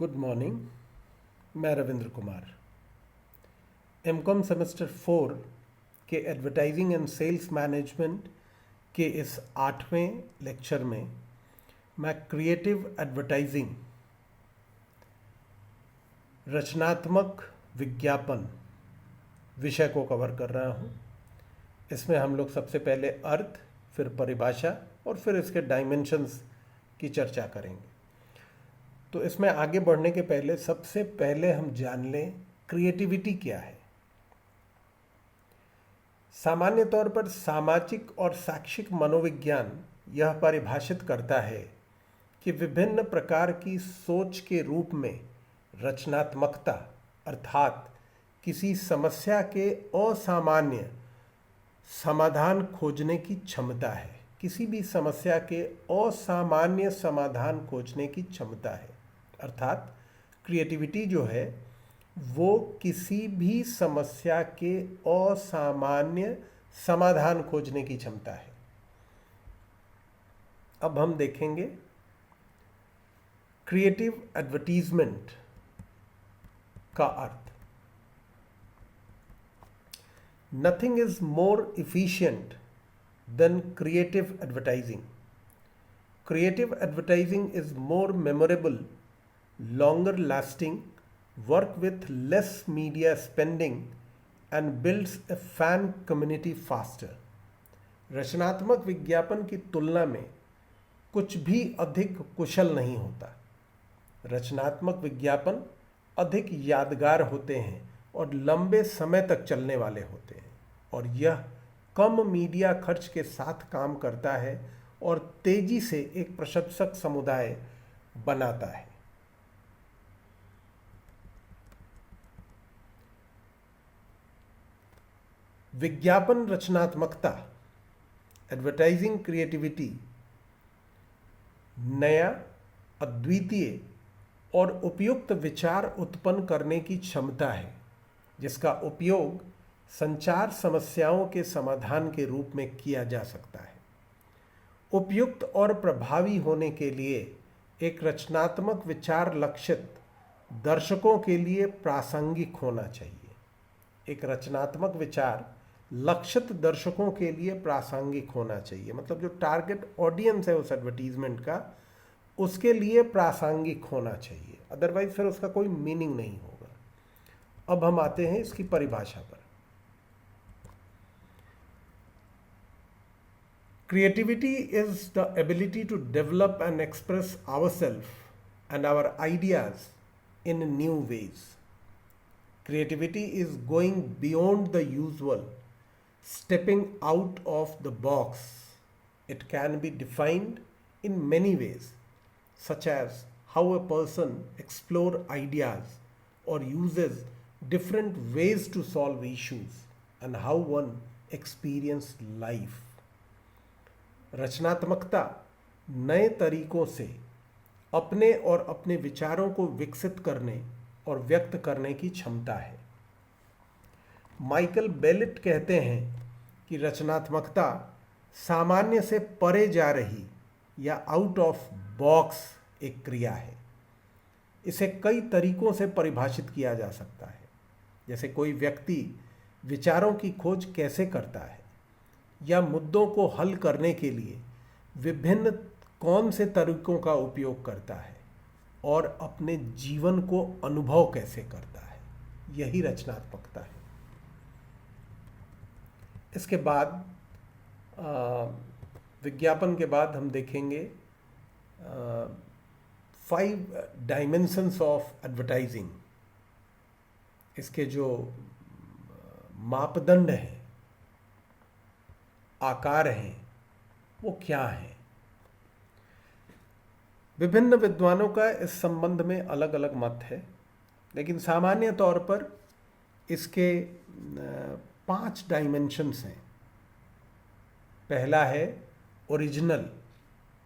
Good morning. मैं Ravindra Kumar MCom semester 4 के advertising and sales management के इस 8वें लेक्चर में मैं क्रिएटिव एडवर्टाइजिंग, रचनात्मक विज्ञापन विषय को कवर कर रहा हूँ। इसमें हम लोग सबसे पहले अर्थ, फिर परिभाषा और फिर इसके डायमेंशंस की चर्चा करेंगे। तो इसमें आगे बढ़ने के पहले सबसे पहले हम जान लें क्रिएटिविटी क्या है। सामान्य तौर पर सामाजिक और शैक्षिक मनोविज्ञान यह परिभाषित करता है कि विभिन्न प्रकार की सोच के रूप में रचनात्मकता अर्थात किसी समस्या के असामान्य समाधान खोजने की क्षमता है। किसी भी समस्या के असामान्य समाधान खोजने की क्षमता है, अर्थात क्रिएटिविटी जो है वो किसी भी समस्या के असामान्य समाधान खोजने की क्षमता है। अब हम देखेंगे क्रिएटिव एडवर्टीजमेंट का अर्थ। Nothing is more efficient than creative advertising. Creative advertising is more memorable, longer lasting, work with less media spending and builds a fan community faster। रचनात्मक विज्ञापन की तुलना में कुछ भी अधिक कुशल नहीं होता। रचनात्मक विज्ञापन अधिक यादगार होते हैं और लंबे समय तक चलने वाले होते हैं, और यह कम मीडिया खर्च के साथ काम करता है और तेजी से एक प्रशंसक समुदाय बनाता है। विज्ञापन रचनात्मकता एडवर्टाइजिंग क्रिएटिविटी नया, अद्वितीय और उपयुक्त विचार उत्पन्न करने की क्षमता है, जिसका उपयोग संचार समस्याओं के समाधान के रूप में किया जा सकता है। उपयुक्त और प्रभावी होने के लिए एक रचनात्मक विचार लक्षित दर्शकों के लिए प्रासंगिक होना चाहिए। एक रचनात्मक विचार लक्षित दर्शकों के लिए प्रासंगिक होना चाहिए, मतलब जो टारगेट ऑडियंस है उस एडवर्टीजमेंट का, उसके लिए प्रासंगिक होना चाहिए, अदरवाइज फिर उसका कोई मीनिंग नहीं होगा। अब हम आते हैं इसकी परिभाषा पर। Creativity is the ability to develop and express ourselves and our ideas in new ways. Creativity is going beyond the usual, stepping out of the box. It can be defined in many ways, such as how a person explores ideas or uses different ways to solve issues, and how one experiences life. रचनात्मकता नए तरीकों से अपने और अपने विचारों को विकसित करने और व्यक्त करने की क्षमता है। माइकल बेलिट कहते हैं कि रचनात्मकता सामान्य से परे जा रही या आउट ऑफ बॉक्स एक क्रिया है। इसे कई तरीकों से परिभाषित किया जा सकता है, जैसे कोई व्यक्ति विचारों की खोज कैसे करता है, या मुद्दों को हल करने के लिए विभिन्न कौन से तरीकों का उपयोग करता है, और अपने जीवन को अनुभव कैसे करता है। यही रचनात्मकता है। इसके बाद विज्ञापन के बाद हम देखेंगे 5 डायमेंशंस ऑफ एडवर्टाइजिंग। इसके जो मापदंड हैं, आकार हैं, वो क्या हैं। विभिन्न विद्वानों का इस संबंध में अलग अलग मत है, लेकिन सामान्य तौर पर इसके 5 डायमेंशंस हैं। पहला है ओरिजिनल,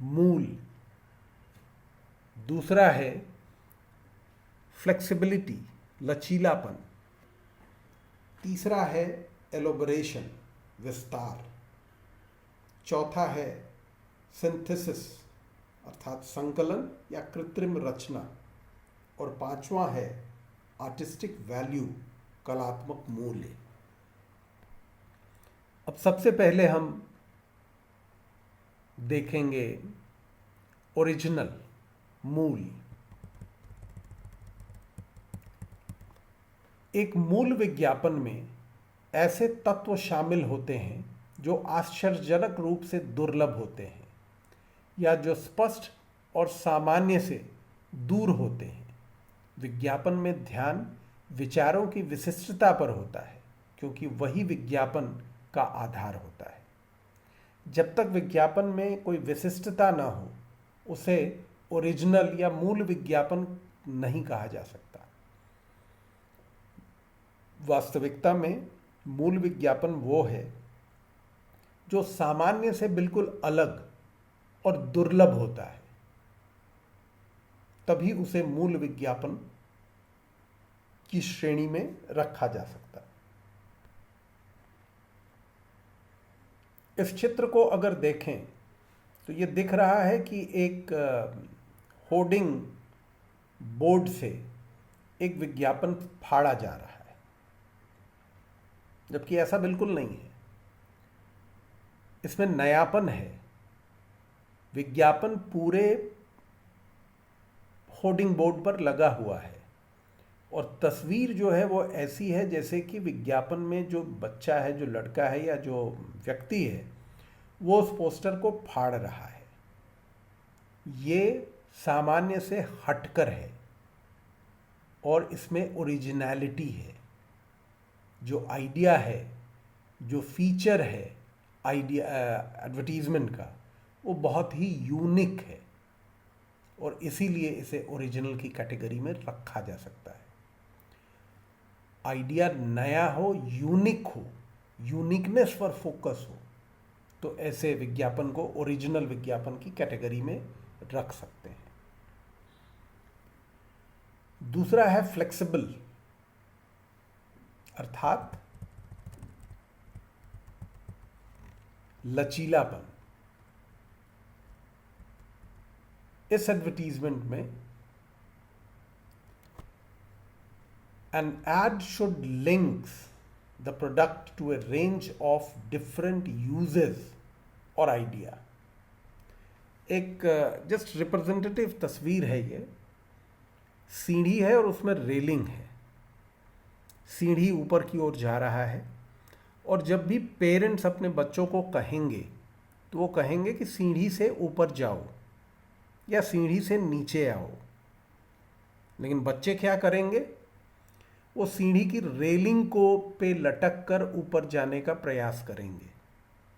मूल। दूसरा है फ्लेक्सिबिलिटी, लचीलापन। तीसरा है एलोबरेशन, विस्तार। चौथा है सिंथेसिस अर्थात संकलन या कृत्रिम रचना। और पांचवा है आर्टिस्टिक वैल्यू, कलात्मक मूल्य। अब सबसे पहले हम देखेंगे ओरिजिनल, मूल। एक मूल विज्ञापन में ऐसे तत्व शामिल होते हैं जो आश्चर्यजनक रूप से दुर्लभ होते हैं या जो स्पष्ट और सामान्य से दूर होते हैं। विज्ञापन में ध्यान विचारों की विशिष्टता पर होता है क्योंकि वही विज्ञापन का आधार होता है। जब तक विज्ञापन में कोई विशिष्टता ना हो उसे ओरिजिनल या मूल विज्ञापन नहीं कहा जा सकता। वास्तविकता में मूल विज्ञापन वो है जो सामान्य से बिल्कुल अलग और दुर्लभ होता है, तभी उसे मूल विज्ञापन की श्रेणी में रखा जा सकता है। इस चित्र को अगर देखें तो ये दिख रहा है कि एक होर्डिंग बोर्ड से एक विज्ञापन फाड़ा जा रहा है, जबकि ऐसा बिल्कुल नहीं है। इसमें नयापन है। विज्ञापन पूरे होर्डिंग बोर्ड पर लगा हुआ है और तस्वीर जो है वो ऐसी है जैसे कि विज्ञापन में जो बच्चा है, जो लड़का है या जो व्यक्ति है, वो उस पोस्टर को फाड़ रहा है। ये सामान्य से हटकर है और इसमें ओरिजिनलिटी है। जो आइडिया है, जो फीचर है आइडिया एडवर्टीजमेंट का, वो बहुत ही यूनिक है और इसीलिए इसे ओरिजिनल की कैटेगरी में रखा जा सकता है। आइडिया नया हो, यूनिक हो, यूनिकनेस पर फोकस हो, तो ऐसे विज्ञापन को ओरिजिनल विज्ञापन की कैटेगरी में रख सकते हैं। दूसरा है फ्लेक्सिबल, अर्थात लचीलापन। इस एडवर्टीजमेंट में an ad should link the product to a range of different uses और आइडिया। एक जस्ट रिप्रेजेंटेटिव तस्वीर है ये। सीढ़ी है और उसमें रेलिंग है। सीढ़ी ऊपर की ओर जा रहा है और जब भी पेरेंट्स अपने बच्चों को कहेंगे तो वो कहेंगे कि सीढ़ी से ऊपर जाओ या सीढ़ी से नीचे आओ, लेकिन बच्चे क्या करेंगे? वो सीढ़ी की रेलिंग को पे लटक कर ऊपर जाने का प्रयास करेंगे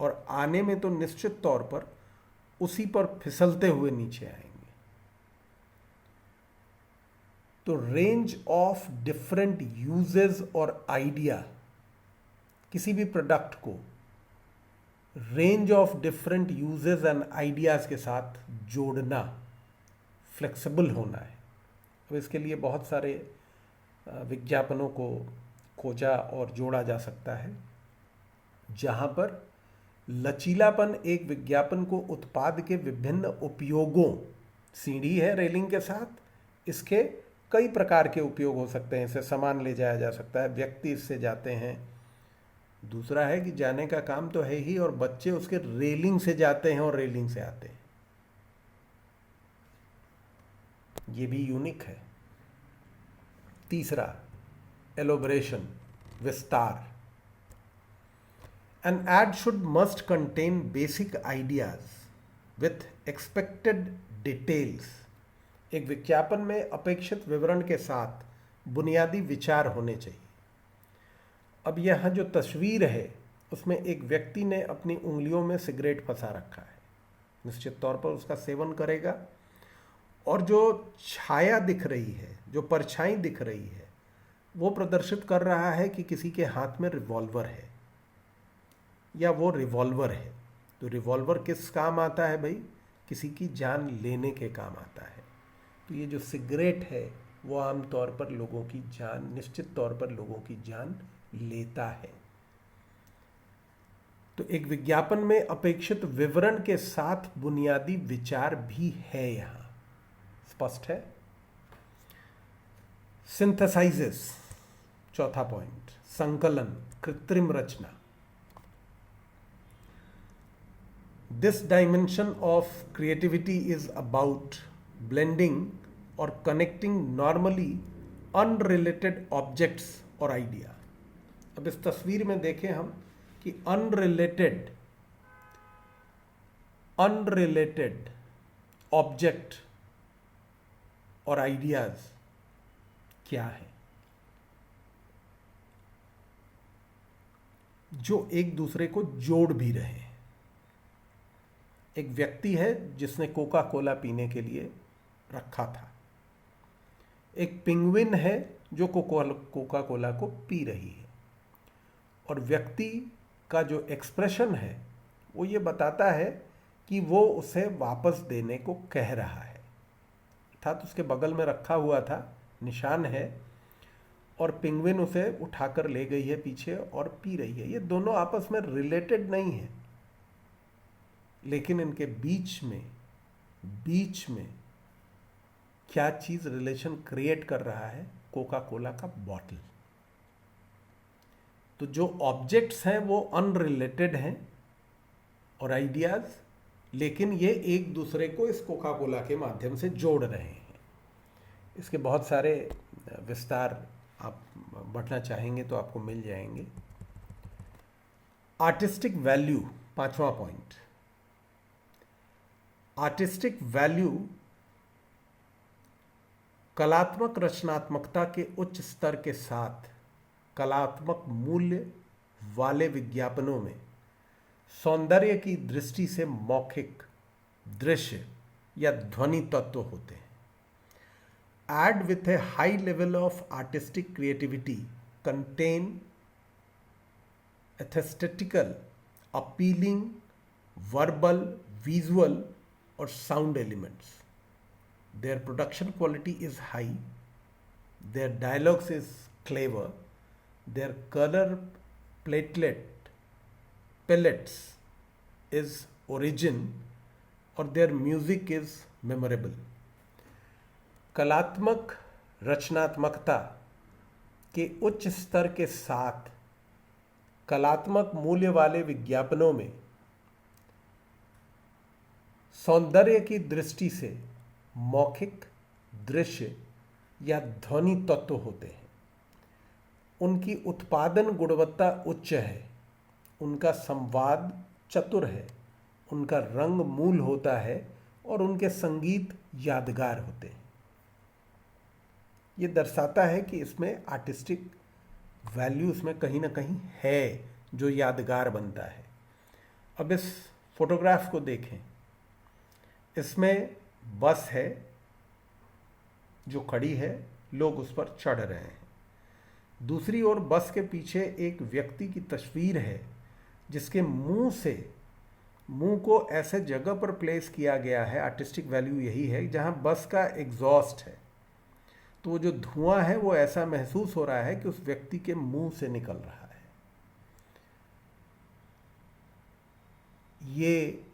और आने में तो निश्चित तौर पर उसी पर फिसलते हुए नीचे आएंगे। तो रेंज ऑफ डिफरेंट यूजेस और आइडिया, किसी भी प्रोडक्ट को range of different uses and ideas के साथ जोड़ना, फ्लेक्सिबल होना है। अब इसके लिए बहुत सारे विज्ञापनों को खोजा और जोड़ा जा सकता है, जहां पर लचीलापन एक विज्ञापन को उत्पाद के विभिन्न उपयोगों, सीढ़ी है रेलिंग के साथ, इसके कई प्रकार के उपयोग हो सकते हैं। इसे सामान ले जाया जा सकता है, व्यक्ति इससे जाते हैं। दूसरा है कि जाने का काम तो है ही और बच्चे उसके रेलिंग से जाते हैं और रेलिंग से आते हैं। ये भी यूनिक है। तीसरा, एलोबरेशन, विस्तार। An ad should must contain basic ideas with expected details. एक विज्ञापन में अपेक्षित विवरण के साथ बुनियादी विचार होने चाहिए। अब यहाँ जो तस्वीर है उसमें एक व्यक्ति ने अपनी उंगलियों में सिगरेट फंसा रखा है। निश्चित तौर पर उसका सेवन करेगा और जो छाया दिख रही है, जो परछाई दिख रही है, वो प्रदर्शित कर रहा है कि किसी के हाथ में रिवॉल्वर है या वो रिवॉल्वर है। तो रिवॉल्वर किस काम आता है भाई? किसी की जान लेने के काम आता है। तो ये जो सिगरेट है वो आमतौर पर लोगों की जान, निश्चित तौर पर लोगों की जान लेता है। तो एक विज्ञापन में अपेक्षित विवरण के साथ बुनियादी विचार भी है, यहाँ स्पष्ट है। सिंथेसाइजेस, चौथा पॉइंट, संकलन, कृत्रिम रचना। This dimension of creativity is about blending और कनेक्टिंग नॉर्मली अनरिलेटेड ऑब्जेक्ट्स और आइडिया। अब इस तस्वीर में देखें हम कि अनरिलेटेड ऑब्जेक्ट और आइडियाज क्या है, जो एक दूसरे को जोड़ भी रहे हैं। एक व्यक्ति है जिसने कोका कोला पीने के लिए रखा था, एक पेंगुइन है जो कोका कोला को पी रही है, और व्यक्ति का जो एक्सप्रेशन है वो ये बताता है कि वो उसे वापस देने को कह रहा है। अर्थात उसके बगल में रखा हुआ था, निशान है, और पेंगुइन उसे उठाकर ले गई है पीछे और पी रही है। ये दोनों आपस में रिलेटेड नहीं है, लेकिन इनके बीच में क्या चीज रिलेशन क्रिएट कर रहा है? कोका कोला का बॉटल। तो जो ऑब्जेक्ट्स हैं वो अनरिलेटेड हैं और आइडियाज, लेकिन ये एक दूसरे को इस कोका कोला के माध्यम से जोड़ रहे हैं। इसके बहुत सारे विस्तार आप बढ़ना चाहेंगे तो आपको मिल जाएंगे। आर्टिस्टिक वैल्यू, पांचवा पॉइंट। आर्टिस्टिक वैल्यू कलात्मक रचनात्मकता के उच्च स्तर के साथ कलात्मक मूल्य वाले विज्ञापनों में सौंदर्य की दृष्टि से मौखिक, दृश्य या ध्वनि तत्व होते हैं। Ad with a high level of artistic creativity contain aesthetical, appealing, verbal, visual or sound elements. Their production quality is high, their dialogues is clever, their color palettes is origin, or their music is memorable. कलात्मक रचनात्मकता के उच्च स्तर के साथ कलात्मक मूल्य वाले विज्ञापनों में सौंदर्य की दृष्टि से मौखिक, दृश्य या ध्वनि तत्व होते हैं। उनकी उत्पादन गुणवत्ता उच्च है, उनका संवाद चतुर है, उनका रंग मूल होता है और उनके संगीत यादगार होते हैं। ये दर्शाता है कि इसमें आर्टिस्टिक वैल्यू इसमें कहीं ना कहीं है जो यादगार बनता है। अब इस फोटोग्राफ को देखें, इसमें बस है जो खड़ी है, लोग उस पर चढ़ रहे हैं। दूसरी ओर बस के पीछे एक व्यक्ति की तस्वीर है जिसके मुंह को ऐसे जगह पर प्लेस किया गया है, आर्टिस्टिक वैल्यू यही है, जहां बस का एग्जॉस्ट है। तो वो जो धुआं है वो ऐसा महसूस हो रहा है कि उस व्यक्ति के मुंह से निकल रहा है। ये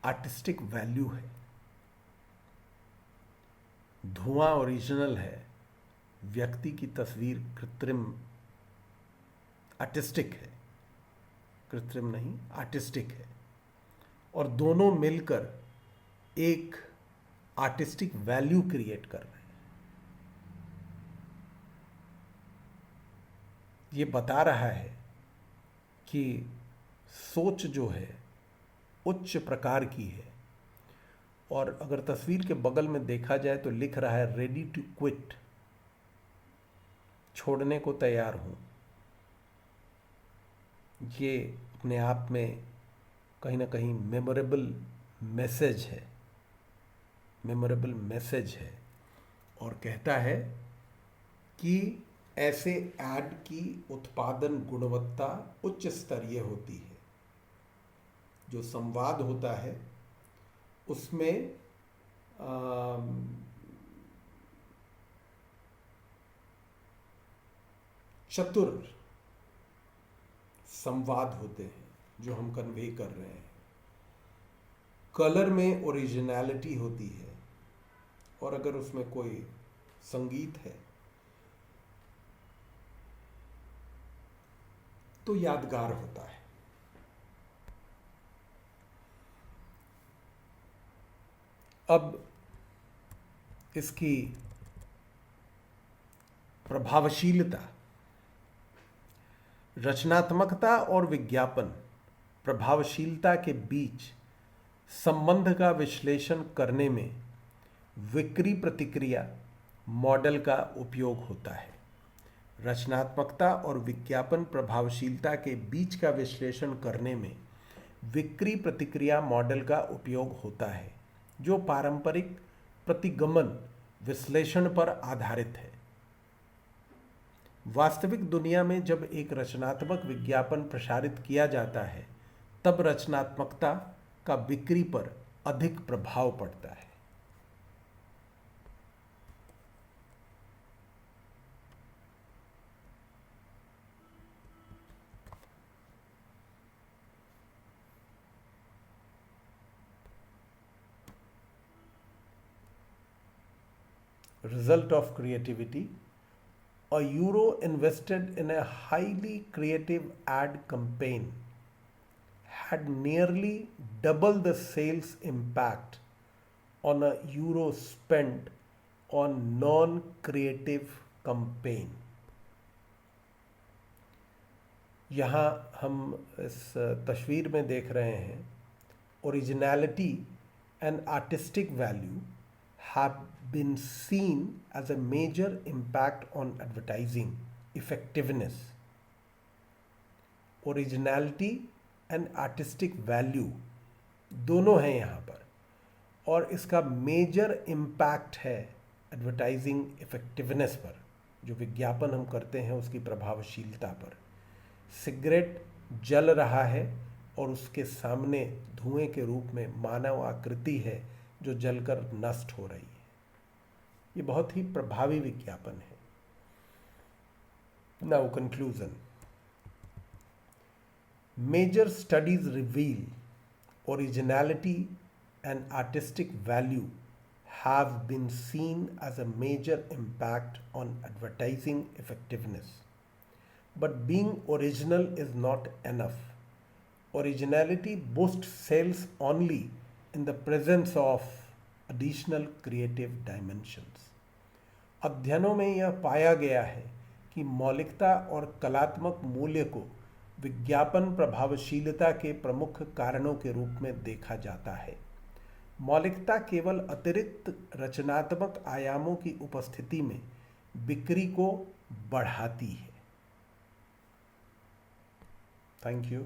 आर्टिस्टिक वैल्यू है। धुआं ओरिजिनल है, व्यक्ति की तस्वीर कृत्रिम, आर्टिस्टिक है, कृत्रिम नहीं आर्टिस्टिक है, और दोनों मिलकर एक आर्टिस्टिक वैल्यू क्रिएट कर रहे हैं। ये बता रहा है कि सोच जो है उच्च प्रकार की है, और अगर तस्वीर के बगल में देखा जाए तो लिख रहा है रेडी टू क्विट, छोड़ने को तैयार हूं। ये अपने आप में कहीं ना कहीं मेमोरेबल मैसेज है, और कहता है कि ऐसे ऐड की उत्पादन गुणवत्ता उच्च स्तरीय होती है। जो संवाद होता है उसमें चतुर संवाद होते हैं जो हम कन्वे कर रहे हैं। कलर में ओरिजिनलिटी होती है, और अगर उसमें कोई संगीत है तो यादगार होता है। अब इसकी प्रभावशीलता, रचनात्मकता और विज्ञापन प्रभावशीलता के बीच संबंध का विश्लेषण करने में विक्री प्रतिक्रिया मॉडल का उपयोग होता है। रचनात्मकता और विज्ञापन प्रभावशीलता के बीच का विश्लेषण करने में विक्री प्रतिक्रिया मॉडल का उपयोग होता है, जो पारंपरिक प्रतिगमन विश्लेषण पर आधारित है। वास्तविक दुनिया में जब एक रचनात्मक विज्ञापन प्रसारित किया जाता है, तब रचनात्मकता का बिक्री पर अधिक प्रभाव पड़ता है। Result of creativity: a euro invested in a highly creative ad campaign had nearly double the sales impact on a euro spent on non-creative campaign. यहाँ हम इस तस्वीर में देख रहे हैं, originality and artistic value have been seen as a major impact on advertising effectiveness. Originality and artistic value दोनों हैं यहाँ पर, और इसका मेजर इम्पैक्ट है एडवर्टाइजिंग इफेक्टिवनेस पर, जो विज्ञापन हम करते हैं उसकी प्रभावशीलता पर। सिगरेट जल रहा है और उसके सामने धुएं के रूप में मानव आकृति है जो जलकर नष्ट हो रही है। ये बहुत ही प्रभावी विज्ञापन है। Now conclusion: major studies reveal originality and artistic value have been seen as a major impact on advertising effectiveness. But being original is not enough. Originality boosts sales only in the presence of additional creative dimensions. अध्ययनों में यह पाया गया है कि मौलिकता और कलात्मक मूल्य को विज्ञापन प्रभावशीलता के प्रमुख कारणों के रूप में देखा जाता है। मौलिकता केवल अतिरिक्त रचनात्मक आयामों की उपस्थिति में बिक्री को बढ़ाती है। Thank you.